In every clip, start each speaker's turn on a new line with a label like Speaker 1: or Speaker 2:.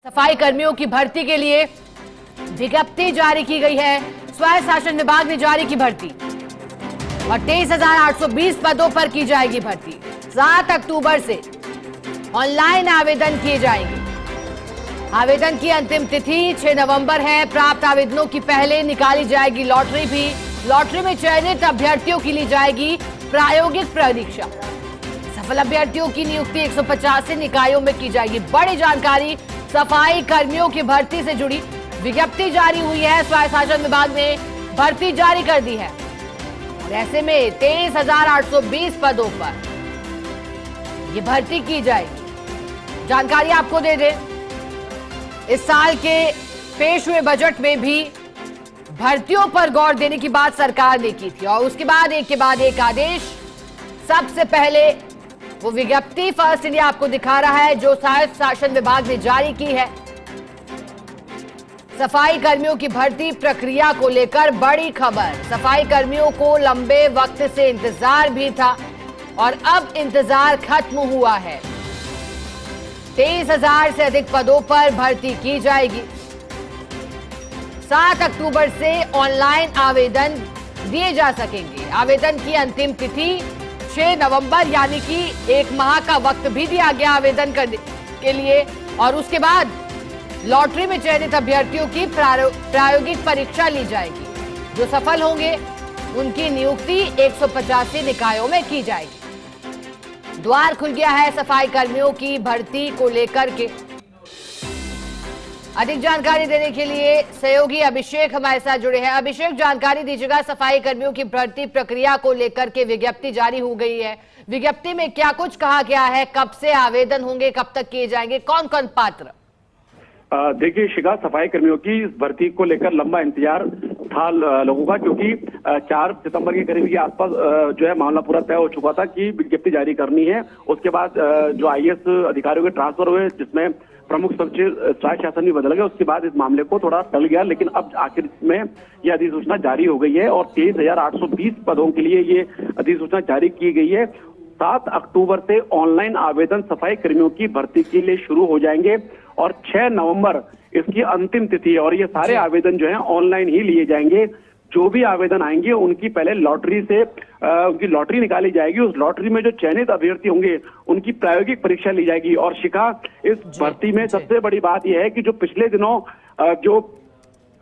Speaker 1: सफाई कर्मियों की भर्ती के लिए विज्ञप्ति जारी की गई है। स्वायत्त शासन विभाग ने जारी की भर्ती और 23,820 पदों पर की जाएगी भर्ती। 7 अक्टूबर से ऑनलाइन आवेदन किए जाएंगे। आवेदन की अंतिम तिथि 6 नवंबर है। प्राप्त आवेदनों की पहले निकाली जाएगी लॉटरी भी। लॉटरी में चयनित अभ्यर्थियों की ली जाएगी प्रायोगिक परीक्षा। सफल अभ्यर्थियों की नियुक्ति 185 निकायों में की जाएगी। बड़ी जानकारी सफाई कर्मियों की भर्ती से जुड़ी विज्ञप्ति जारी हुई है। स्वायत्त शासन विभाग ने भर्ती जारी कर दी है और ऐसे में 23,820 पदों पर ये भर्ती की जाएगी। जानकारी आपको दे दें, इस साल के पेश हुए बजट में भी भर्तियों पर गौर देने की बात सरकार ने की थी और उसके बाद एक के बाद एक आदेश। सबसे पहले वो विज्ञप्ति फर्स्ट इंडिया आपको दिखा रहा है जो स्वायत्त शासन विभाग ने जारी की है। सफाई कर्मियों की भर्ती प्रक्रिया को लेकर बड़ी खबर। सफाई कर्मियों को लंबे वक्त से इंतजार भी था और अब इंतजार खत्म हुआ है। 23,000 से अधिक पदों पर भर्ती की जाएगी। 7 अक्टूबर से ऑनलाइन आवेदन दिए जा सकेंगे। आवेदन की अंतिम तिथि 6 नवंबर यानी कि 1 माह का वक्त भी दिया गया आवेदन करने के लिए और उसके बाद लॉटरी में चयनित अभ्यर्थियों की प्रायोगिक परीक्षा ली जाएगी। जो सफल होंगे उनकी नियुक्ति 185 निकायों में की जाएगी। द्वार खुल गया है सफाई कर्मियों की भर्ती को लेकर के। अधिक जानकारी देने के लिए सहयोगी अभिषेक हमारे साथ जुड़े हैं। अभिषेक, जानकारी दीजिएगा, सफाई कर्मियों की भर्ती प्रक्रिया को लेकर के विज्ञप्ति जारी हो गई है। विज्ञप्ति में क्या कुछ कहा गया है, कब से आवेदन होंगे, कब तक किए जाएंगे, कौन कौन पात्र?
Speaker 2: देखिए शिखा, सफाई कर्मियों की इस भर्ती को लेकर लंबा इंतजार था लोगों का, क्योंकि 4 सितंबर के करीब के आसपास जो है मामला पूरा तय हो चुका था कि विज्ञप्ति जारी करनी है। उसके बाद जो आईएएस अधिकारियों के ट्रांसफर हुए, जिसमें प्रमुख सचिव स्वायत्त शासन भी बदल गया, उसके बाद इस मामले को थोड़ा टल गया, लेकिन अब आखिर में यह अधिसूचना जारी हो गई है और 23,820 पदों के लिए ये अधिसूचना जारी की गई है। 7 अक्टूबर से ऑनलाइन आवेदन सफाई कर्मियों की भर्ती के लिए शुरू हो जाएंगे और 6 नवंबर इसकी अंतिम तिथि है और ये सारे आवेदन जो है ऑनलाइन ही लिए जाएंगे। जो भी आवेदन आएंगे उनकी पहले लॉटरी से उनकी लॉटरी निकाली जाएगी। उस लॉटरी में जो चयनित अभ्यर्थी होंगे उनकी प्रायोगिक परीक्षा ली जाएगी। और शिखा, इस भर्ती में सबसे बड़ी बात यह है कि जो पिछले दिनों जो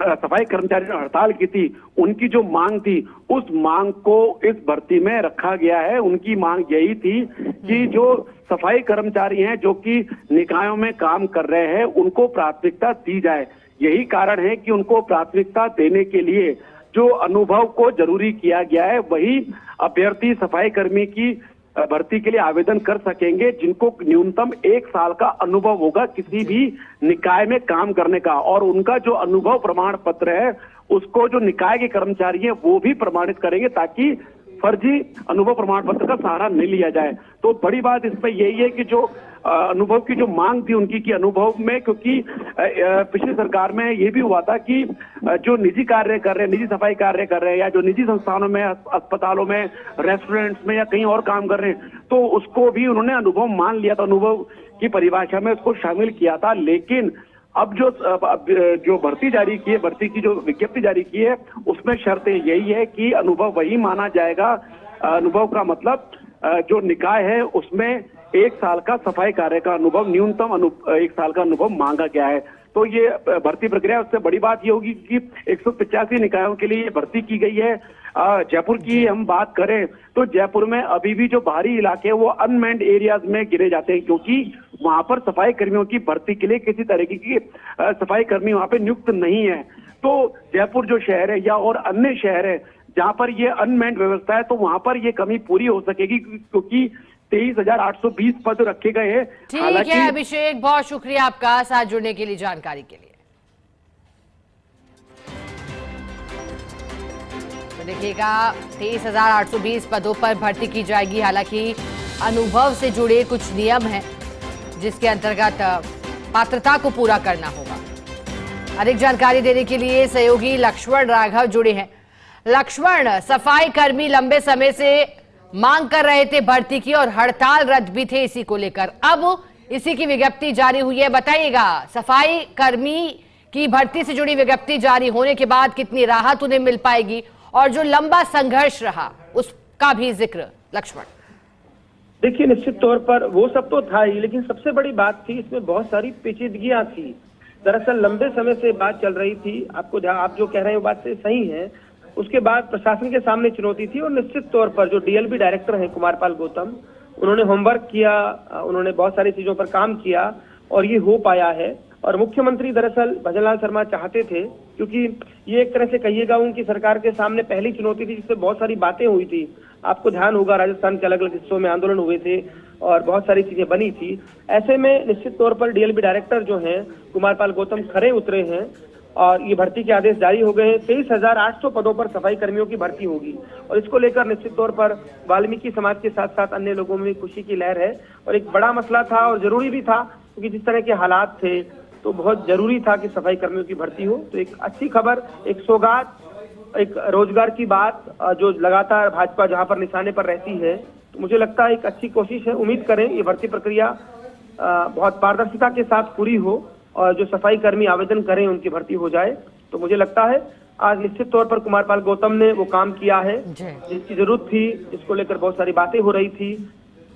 Speaker 2: सफाई कर्मचारियों ने हड़ताल की थी, उनकी जो मांग थी, उस मांग को इस भर्ती में रखा गया है। उनकी मांग यही थी कि जो सफाई कर्मचारी हैं जो कि निकायों में काम कर रहे हैं, उनको प्राथमिकता दी जाए। यही कारण है कि उनको प्राथमिकता देने के लिए जो अनुभव को जरूरी किया गया है, वही अभ्यर्थी सफाई कर्मी की भर्ती के लिए आवेदन कर सकेंगे जिनको न्यूनतम 1 साल का अनुभव होगा किसी भी निकाय में काम करने का। और उनका जो अनुभव प्रमाण पत्र है उसको जो निकाय के कर्मचारी हैं वो भी प्रमाणित करेंगे, ताकि फर्जी अनुभव प्रमाण पत्र का सहारा नहीं लिया जाए। तो बड़ी बात इसमें यही है कि जो अनुभव की जो मांग थी उनकी कि अनुभव में, क्योंकि पिछली सरकार में ये भी हुआ था कि जो निजी कार्य कर रहे हैं, निजी सफाई कार्य कर रहे हैं या जो निजी संस्थानों में, अस्पतालों में, रेस्टोरेंट्स में या कहीं और काम कर रहे हैं, तो उसको भी उन्होंने अनुभव मान लिया था, अनुभव की परिभाषा में उसको शामिल किया था। लेकिन अब जो भर्ती जारी की है, भर्ती की जो विज्ञप्ति जारी की है, उसमें शर्तें यही है कि अनुभव वही माना जाएगा। अनुभव का मतलब जो निकाय है उसमें 1 साल का सफाई कार्य का अनुभव, न्यूनतम 1 साल का अनुभव मांगा गया है। तो ये भर्ती प्रक्रिया, उससे बड़ी बात ये होगी कि 185 निकायों के लिए भर्ती की गई है। जयपुर की हम बात करें तो जयपुर में अभी भी जो बाहरी इलाके हैं वो अनमेन्ड एरियाज में गिने जाते हैं, क्योंकि वहां पर सफाई कर्मियों की भर्ती के लिए किसी तरीके की सफाई कर्मी वहां पे नियुक्त नहीं है। तो जयपुर जो शहर है या और अन्य शहर है जहां पर ये अनमेन्ड व्यवस्था है, तो वहां पर ये कमी पूरी हो सकेगी, क्योंकि 23,820 पद रखे गए हैं।
Speaker 1: ठीक है अभिषेक, बहुत शुक्रिया आपका साथ जुड़ने के लिए, जानकारी के लिए। तो देखिएगा 23,820 पदों पर भर्ती की जाएगी। हालांकि अनुभव से जुड़े कुछ नियम हैं जिसके अंतर्गत पात्रता को पूरा करना होगा। अधिक जानकारी देने के लिए सहयोगी लक्ष्मण राघव जुड़े हैं। लक्ष्मण, सफाई कर्मी लंबे समय से मांग कर रहे थे भर्ती की और हड़ताल रद्द भी थे इसी को लेकर, अब इसी की विज्ञप्ति जारी हुई है। बताइएगा, सफाई कर्मी की भर्ती से जुड़ी विज्ञप्ति जारी होने के बाद कितनी राहत उन्हें मिल पाएगी, और जो लंबा संघर्ष रहा उसका भी जिक्र। लक्ष्मण,
Speaker 3: देखिए, निश्चित तौर पर वो सब तो था ही, लेकिन सबसे बड़ी बात थी इसमें बहुत सारी पेचीदगियां थी। दरअसल लंबे समय से बात चल रही थी, आप जो कह रहे हैं वो बात से सही है। उसके बाद प्रशासन के सामने चुनौती थी, और निश्चित तौर पर जो डीएलबी डायरेक्टर हैं कुमारपाल गौतम, उन्होंने होमवर्क किया, उन्होंने बहुत सारी चीजों पर काम किया और ये हो पाया है। और मुख्यमंत्री दरअसल भजनलाल शर्मा चाहते थे, क्योंकि ये एक तरह से कहिएगा उनकी सरकार के सामने पहली चुनौती थी, जिससे बहुत सारी बातें हुई थी। आपको ध्यान होगा, राजस्थान के अलग अलग हिस्सों में आंदोलन हुए थे और बहुत सारी चीजें बनी थी। ऐसे में निश्चित तौर पर डीएलबी डायरेक्टर जो हैं कुमारपाल गौतम खरे उतरे हैं, और ये भर्ती के आदेश जारी हो गए हैं। 23,800 पदों पर सफाई कर्मियों की भर्ती होगी, और इसको लेकर निश्चित तौर पर वाल्मीकि समाज के साथ साथ अन्य लोगों में खुशी की लहर है। और एक बड़ा मसला था और जरूरी भी था, क्योंकि जिस तरह के हालात थे तो बहुत जरूरी था कि सफाई कर्मियों की भर्ती हो। तो एक अच्छी खबर, एक सौगात, एक रोजगार की बात जो लगातार भाजपा जहां पर निशाने पर रहती है, तो मुझे लगता है एक अच्छी कोशिश है। उम्मीद करें ये भर्ती प्रक्रिया बहुत पारदर्शिता के साथ पूरी हो, और जो सफाई कर्मी आवेदन करें उनकी भर्ती हो जाए। तो मुझे लगता है आज निश्चित तौर पर कुमारपाल गौतम ने वो काम किया है जिसकी जरूरत थी, जिसको लेकर बहुत सारी बातें हो रही थी।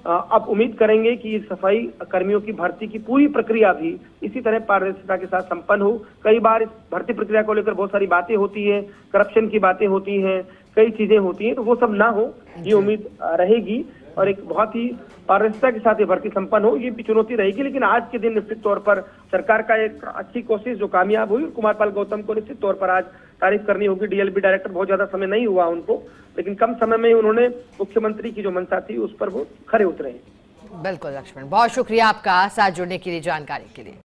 Speaker 3: अब उम्मीद करेंगे कि सफाई कर्मियों की भर्ती की पूरी प्रक्रिया भी इसी तरह पारदर्शिता के साथ संपन्न हो। कई बार इस भर्ती प्रक्रिया को लेकर बहुत सारी बातें होती हैं, करप्शन की बातें होती हैं, कई चीजें होती हैं, तो वो सब ना हो, ये उम्मीद रहेगी। और एक बहुत ही पारदर्शिता के साथ ये भर्ती संपन्न हो, ये भी चुनौती रहेगी। लेकिन आज के दिन निश्चित तौर पर सरकार का एक अच्छी कोशिश जो कामयाब हुई, कुमारपाल गौतम को निश्चित तौर पर आज तारीफ करनी होगी। डीएलबी डायरेक्टर बहुत ज्यादा समय नहीं हुआ उनको, लेकिन कम समय में उन्होंने मुख्यमंत्री की जो मंशा थी उस पर वो खरे उतरे हैं।
Speaker 1: बिल्कुल लक्ष्मण, बहुत शुक्रिया आपका साथ जुड़ने के लिए, जानकारी के लिए।